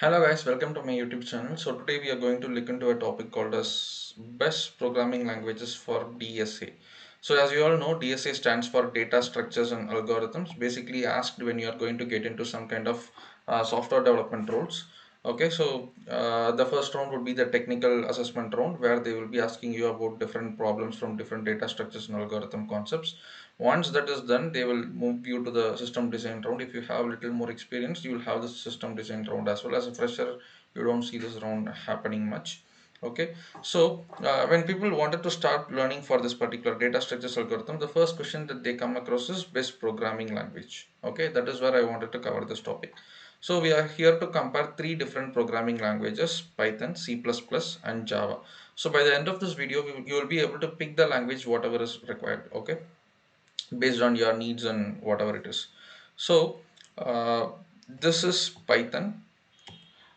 Hello guys, welcome to my YouTube channel. So today we are going to look into a topic called as best programming languages for DSA. So as you all know, DSA stands for data structures and algorithms. Basically asked when you are going to get into some kind of software development roles. Okay, so the first round would be the technical assessment round where they will be asking you about different problems from different data structures and algorithm concepts. Once that is done, they will move you to the system design round. If you have little more experience, you will have the system design round as well. As a fresher, you don't see this round happening much. Okay, so when people wanted to start learning for this particular data structures algorithm, the first question that they come across is best programming language. Okay, that is where I wanted to cover this topic. So we are here to compare three different programming languages: Python, C++, and Java. So by the end of this video, you will be able to pick the language whatever is required. Okay, based on your needs and whatever it is. So uh, this is Python.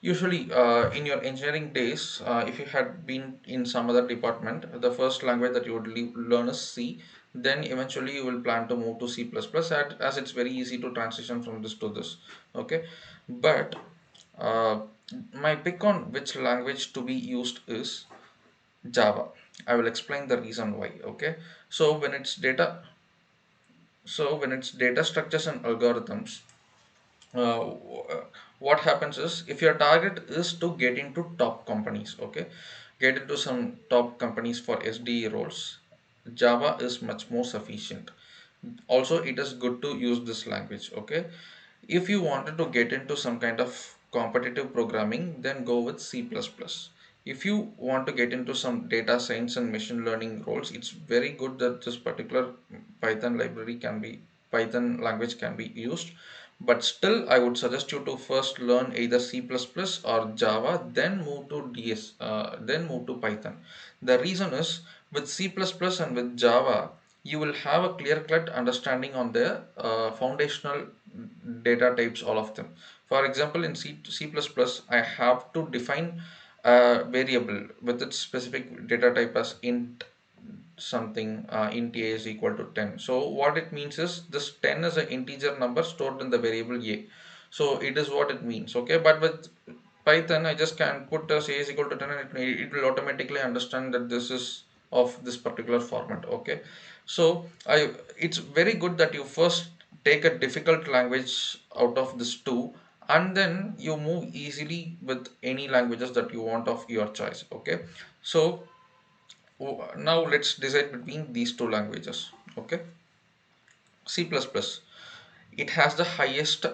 Usually in your engineering days, if you had been in some other department, the first language that you would learn is C. Then eventually you will plan to move to C++ as it's very easy to transition from this to this. Okay, but uh, my pick on which language to be used is Java. I will explain the reason why. Okay, so when it's data structures and algorithms, uh, what happens is if your target is to get into top companies, okay, get into some top companies for SDE roles, Java is much more sufficient. Also, it is good to use this language. Okay, if you wanted to get into some kind of competitive programming, then go with C++. If you want to get into some data science and machine learning roles, it's very good that this particular Python library can be Python language can be used. But still, I would suggest you to first learn either C++ or Java, then move to then move to Python. The reason is with C++ and with Java, you will have a clear-cut understanding on the foundational data types, all of them. For example, in C++, I have to define a variable with its specific data type as int something, int a is equal to 10. So what it means is this 10 is an integer number stored in the variable a. So it is what it means. Okay, but with Python, I just can put as a is equal to 10 and it will automatically understand that this is of this particular format. Okay, so it's very good that you first take a difficult language out of this two, and then you move easily with any languages that you want of your choice. Okay, so now let's decide between these two languages. Okay, C++, it has the highest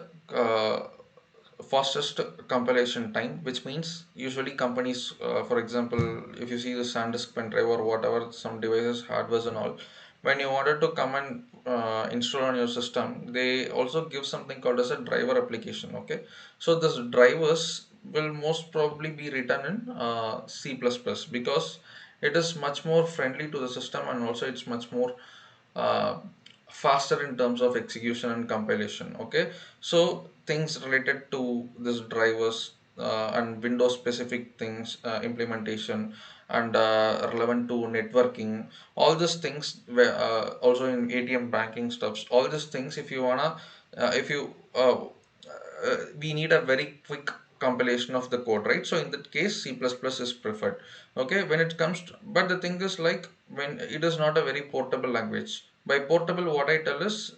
fastest compilation time, which means usually companies, for example, if you see the SanDisk pen drive or whatever, some devices, hardwares and all, when you wanted to come and install on your system, they also give something called as a driver application. Okay, so this drivers will most probably be written in C++ because it is much more friendly to the system, and also it's much more uh, faster in terms of execution and compilation. Okay, so things related to this drivers and Windows specific things, implementation, and relevant to networking, all these things were also in ATM banking stuffs, all these things, if you wanna if you we need a very quick compilation of the code, right? So in that case, C++ is preferred. Okay, when it comes to, but the thing is, like, when it is not a very portable language. By portable, what I tell is,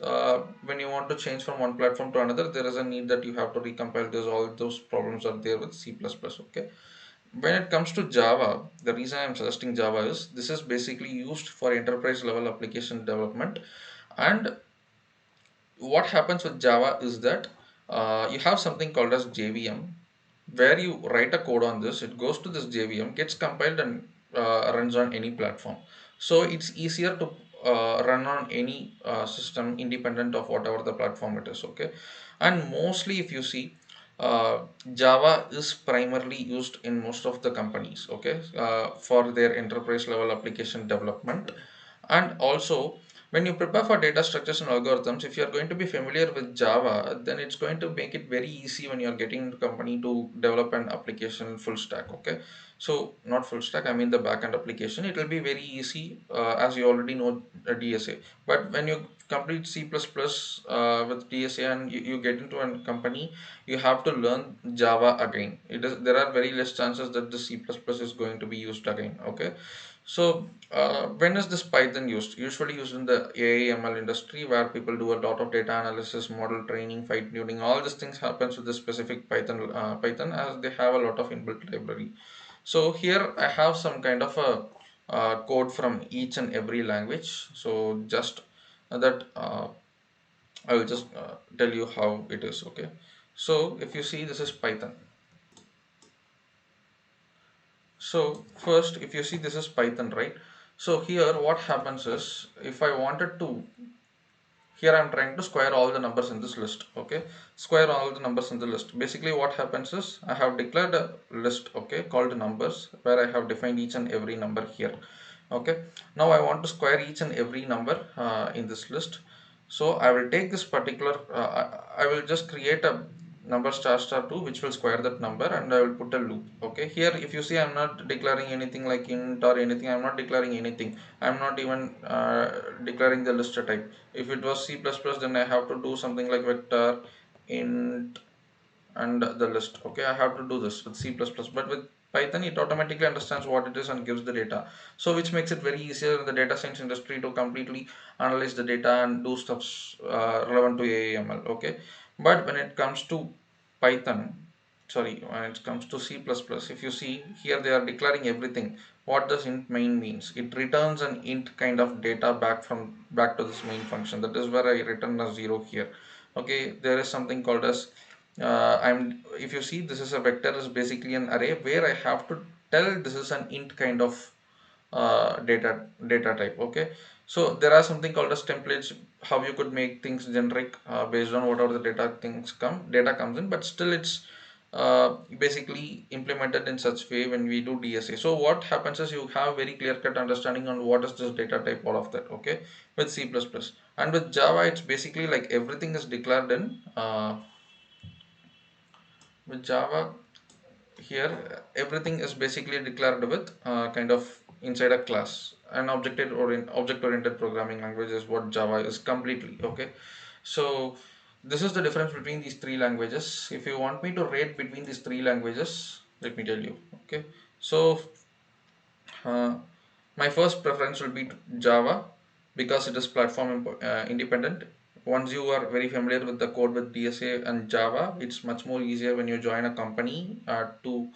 when you want to change from one platform to another, there is a need that you have to recompile this. All those problems are there with C++. Okay, when it comes to Java, the reason I'm suggesting Java is this is basically used for enterprise level application development. And what happens with Java is that you have something called as JVM, where you write a code on this, it goes to this JVM, gets compiled, and runs on any platform. So it's easier to run on any system independent of whatever the platform it is. Okay, and mostly if you see, Java is primarily used in most of the companies. Okay, for their enterprise level application development. And also When you prepare for data structures and algorithms, if you are going to be familiar with Java, then it's going to make it very easy when you are getting into company to develop an application full stack. Okay, so not full stack, I mean the backend application. It will be very easy as you already know DSA. But when you complete C++ with DSA and you get into a company, you have to learn Java again. There are very less chances that the C++ is going to be used again. Okay, so when is this Python used? Usually used in the AI/ML industry, where people do a lot of data analysis, model training, fine tuning. All these things happens with the specific Python, as they have a lot of inbuilt library. So here I have some kind of a code from each and every language. So just that I will just tell you how it is. Okay. So if you see, this is Python. So first, if you see, this is Python, right? So here what happens is, if I wanted to, here I'm trying to square all the numbers in this list. Okay, square all the numbers in the list. Basically what happens is, I have declared a list, okay, called numbers, where I have defined each and every number here. Okay, now I want to square each and every number in this list. So I will take this particular I will just create a number star star 2 which will square that number, and I will put a loop. Okay, here if you see, I'm not declaring anything like int or anything. I'm not declaring anything. I'm not even declaring the list type. If it was C++, then I have to do something like vector int and the list. Okay, I have to do this with C++, but with Python it automatically understands what it is and gives the data, so which makes it very easier in the data science industry to completely analyze the data and do stuff relevant to AML. Okay, but when it comes to Python, sorry, when it comes to C++, if you see here, they are declaring everything. What does int main means? It returns an int kind of data back to this main function. That is where I return a 0 here. Okay, there is something called as I'm if you see, this is a vector, is basically an array where I have to tell this is an int kind of data type. Okay, so there are something called as templates, how you could make things generic based on whatever the data comes in, but still it's basically implemented in such way when we do DSA. So what happens is, you have very clear cut understanding on what is this data type, all of that. Okay, with C++. And with Java, it's basically like everything is declared in with Java. Here everything is basically declared with kind of inside a class. An object oriented programming language is what Java is completely. Okay, so this is the difference between these three languages. If you want me to rate between these three languages, let me tell you. Okay, so uh, my first preference will be Java, because it is platform independent. Once you are very familiar with the code with DSA and Java, it's much more easier when you join a company to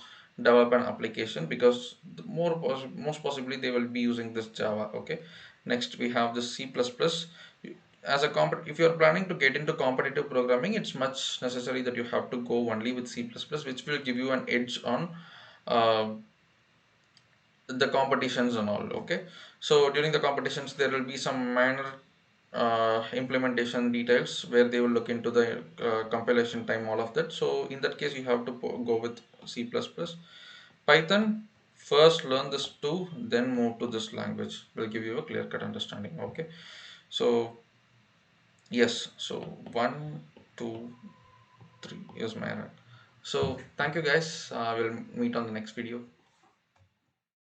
develop an application, because most possibly they will be using this Java. Okay. Next we have the C++. As a if you are planning to get into competitive programming, it's much necessary that you have to go only with C++, which will give you an edge on uh, the competitions and all. Okay, so during the competitions there will be some minor implementation details where they will look into the compilation time, all of that. So in that case you have to go with C++. Python, first learn this two, then move to this language, will give you a clear cut understanding. Okay, so yes, so 1 2 3 is my rank. So thank you guys, we'll meet on the next video.